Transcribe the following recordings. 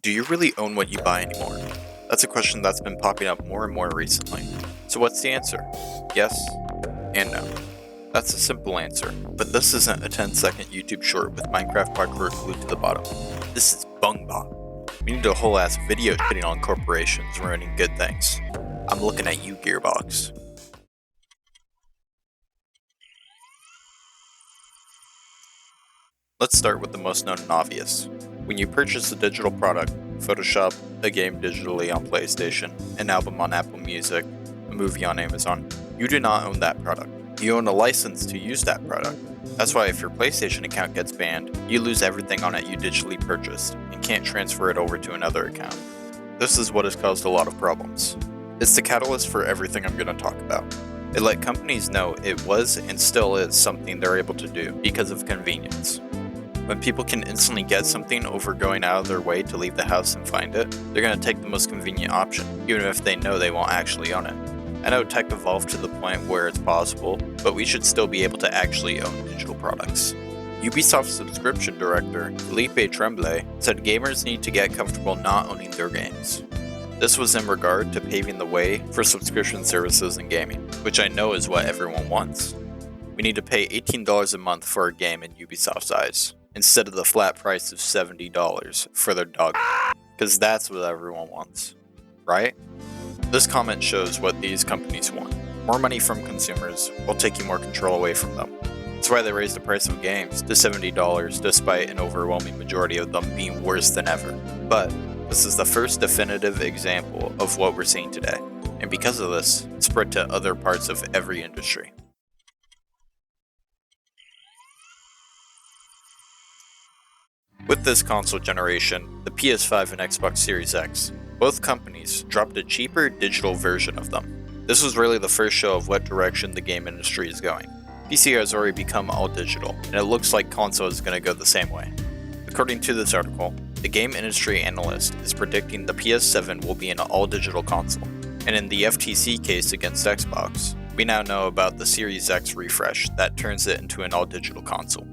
Do you really own what you buy anymore? That's a question that's been popping up more and more recently. So what's the answer? Yes and no. That's a simple answer, but this isn't a 10-second YouTube short with Minecraft parkour glued to the bottom. This is Bungbop. We need a whole ass video shitting on corporations ruining good things. I'm looking at you, Gearbox. Let's start with the most known and obvious. When you purchase a digital product, Photoshop, a game digitally on PlayStation, an album on Apple Music, a movie on Amazon, you do not own that product. You own a license to use that product. That's why if your PlayStation account gets banned, you lose everything on it you digitally purchased and can't transfer it over to another account. This is what has caused a lot of problems. It's the catalyst for everything I'm going to talk about. It let companies know it was and still is something they're able to do because of convenience. When people can instantly get something over going out of their way to leave the house and find it, they're going to take the most convenient option, even if they know they won't actually own it. I know tech evolved to the point where it's possible, but we should still be able to actually own digital products. Ubisoft subscription director Philippe Tremblay said gamers need to get comfortable not owning their games. This was in regard to paving the way for subscription services in gaming, which I know is what everyone wants. We need to pay $18 a month for a game in Ubisoft's eyes, instead of the flat price of $70 for their dog, because that's what everyone wants, right? This comment shows what these companies want. More money from consumers while taking more control away from them. That's why they raised the price of games to $70 despite an overwhelming majority of them being worse than ever. But this is the first definitive example of what we're seeing today, and because of this, it's spread to other parts of every industry. With this console generation, the PS5 and Xbox Series X, both companies dropped a cheaper digital version of them. This was really the first show of what direction the game industry is going. PC has already become all digital, and it looks like console is going to go the same way. According to this article, the game industry analyst is predicting the PS7 will be an all-digital console, and in the FTC case against Xbox, we now know about the Series X refresh that turns it into an all-digital console.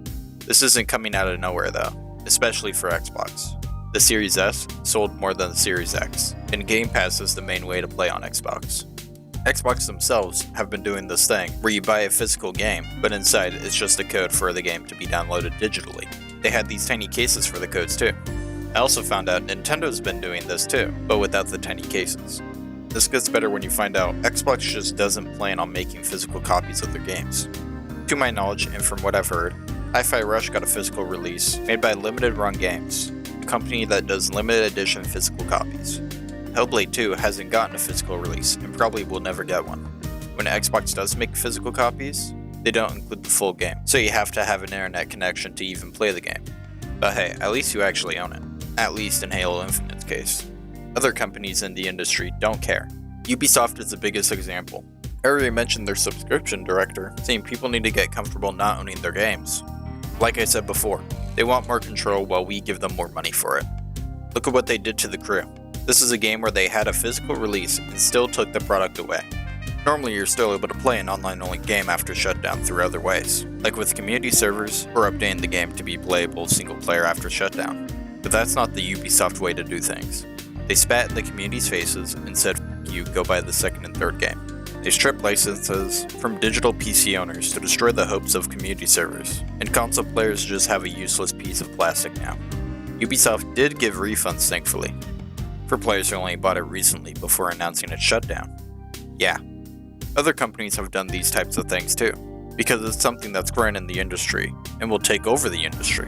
This isn't coming out of nowhere though, especially for Xbox. The Series S sold more than the Series X, and Game Pass is the main way to play on Xbox. Xbox themselves have been doing this thing where you buy a physical game, but inside it's just a code for the game to be downloaded digitally. They had these tiny cases for the codes too. I also found out Nintendo's been doing this too, but without the tiny cases. This gets better when you find out Xbox just doesn't plan on making physical copies of their games. To my knowledge, and from what I've heard, Hi-Fi Rush got a physical release made by Limited Run Games, a company that does limited edition physical copies. Hellblade 2 hasn't gotten a physical release and probably will never get one. When Xbox does make physical copies, they don't include the full game, so you have to have an internet connection to even play the game. But hey, at least you actually own it, at least in Halo Infinite's case. Other companies in the industry don't care. Ubisoft is the biggest example. I already mentioned their subscription director saying people need to get comfortable not owning their games. Like I said before, they want more control while we give them more money for it. Look at what they did to The Crew. This is a game where they had a physical release and still took the product away. Normally you're still able to play an online-only game after shutdown through other ways, like with community servers or updating the game to be playable single-player after shutdown. But that's not the Ubisoft way to do things. They spat in the community's faces and said, "F you, go buy the second and third game." They stripped licenses from digital PC owners to destroy the hopes of community servers, and console players just have a useless piece of plastic now. Ubisoft did give refunds, thankfully, for players who only bought it recently before announcing its shutdown. Yeah, other companies have done these types of things too, because it's something that's growing in the industry and will take over the industry.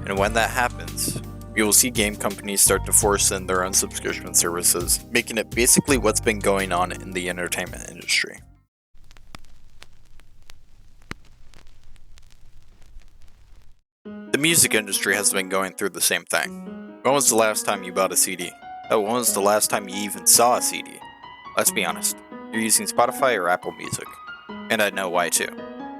And when that happens, you will see game companies start to force in their own subscription services, making it basically what's been going on in the entertainment industry. The music industry has been going through the same thing. When was the last time you bought a CD? Oh, when was the last time you even saw a CD? Let's be honest, you're using Spotify or Apple Music. And I know why too.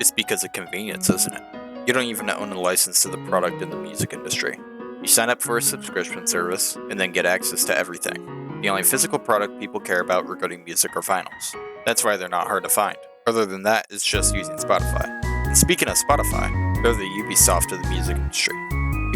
It's because of convenience, isn't it? You don't even own a license to the product in the music industry. You sign up for a subscription service and then get access to everything. The only physical product people care about regarding music are vinyls. That's why they're not hard to find. Other than that, it's just using Spotify. And speaking of Spotify, they're the Ubisoft of the music industry.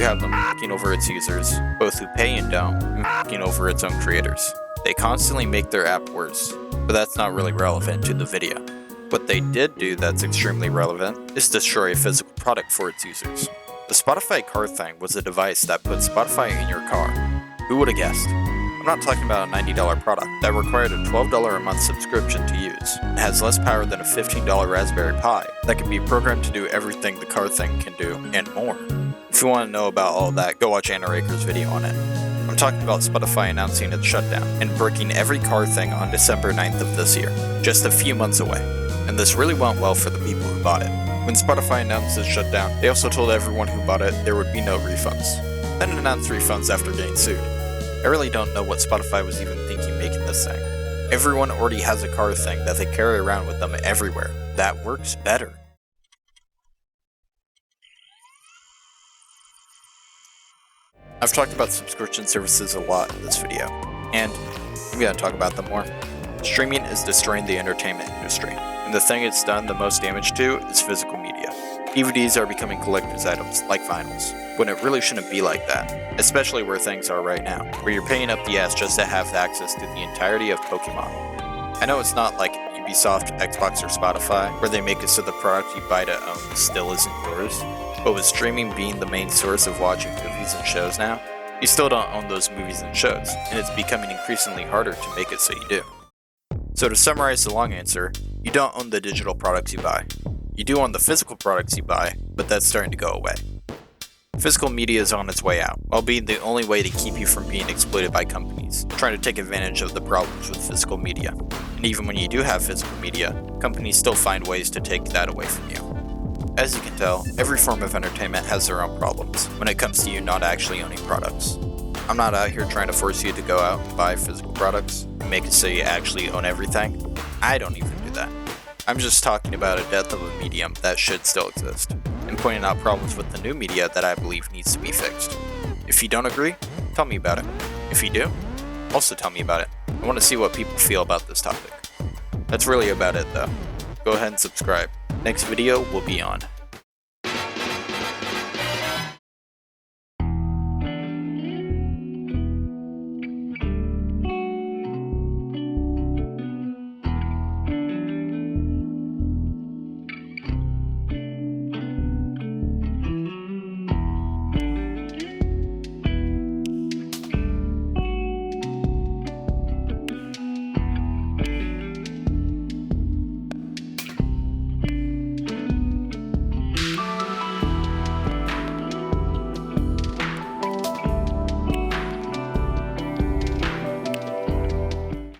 You have them f***ing over its users, both who pay and don't, and f***ing over its own creators. They constantly make their app worse, but that's not really relevant to the video. What they did do that's extremely relevant is destroy a physical product for its users. The Spotify car thing was a device that put Spotify in your car. Who would have guessed? I'm not talking about a $90 product that required a $12 a month subscription to use. It has less power than a $15 Raspberry Pi that can be programmed to do everything the car thing can do and more. If you want to know about all that, go watch Anna Raker's video on it. I'm talking about Spotify announcing its shutdown and breaking every car thing on December 9th of this year, just a few months away. And this really went well for the people who bought it. When Spotify announced its shutdown, they also told everyone who bought it there would be no refunds, then announced refunds after getting sued. I really don't know what Spotify was even thinking making this thing. Everyone already has a car thing that they carry around with them everywhere. That works better. I've talked about subscription services a lot in this video, and I'm going to talk about them more. Streaming is destroying the entertainment industry, and the thing it's done the most damage to is physical media. DVDs are becoming collector's items, like vinyls, when it really shouldn't be like that, especially where things are right now, where you're paying up the ass just to have access to the entirety of Pokemon. I know it's not like Ubisoft, Xbox, or Spotify, where they make it so the product you buy to own still isn't yours, but with streaming being the main source of watching movies and shows now, you still don't own those movies and shows, and it's becoming increasingly harder to make it so you do. So to summarize the long answer, you don't own the digital products you buy. You do own the physical products you buy, but that's starting to go away. Physical media is on its way out, while being the only way to keep you from being exploited by companies trying to take advantage of the problems with physical media. And even when you do have physical media, companies still find ways to take that away from you. As you can tell, every form of entertainment has their own problems when it comes to you not actually owning products. I'm not out here trying to force you to go out and buy physical products and make it so you actually own everything. I don't even do that. I'm just talking about a death of a medium that should still exist, and pointing out problems with the new media that I believe needs to be fixed. If you don't agree, tell me about it. If you do, also tell me about it. I want to see what people feel about this topic. That's really about it though. Go ahead and subscribe. Next video will be on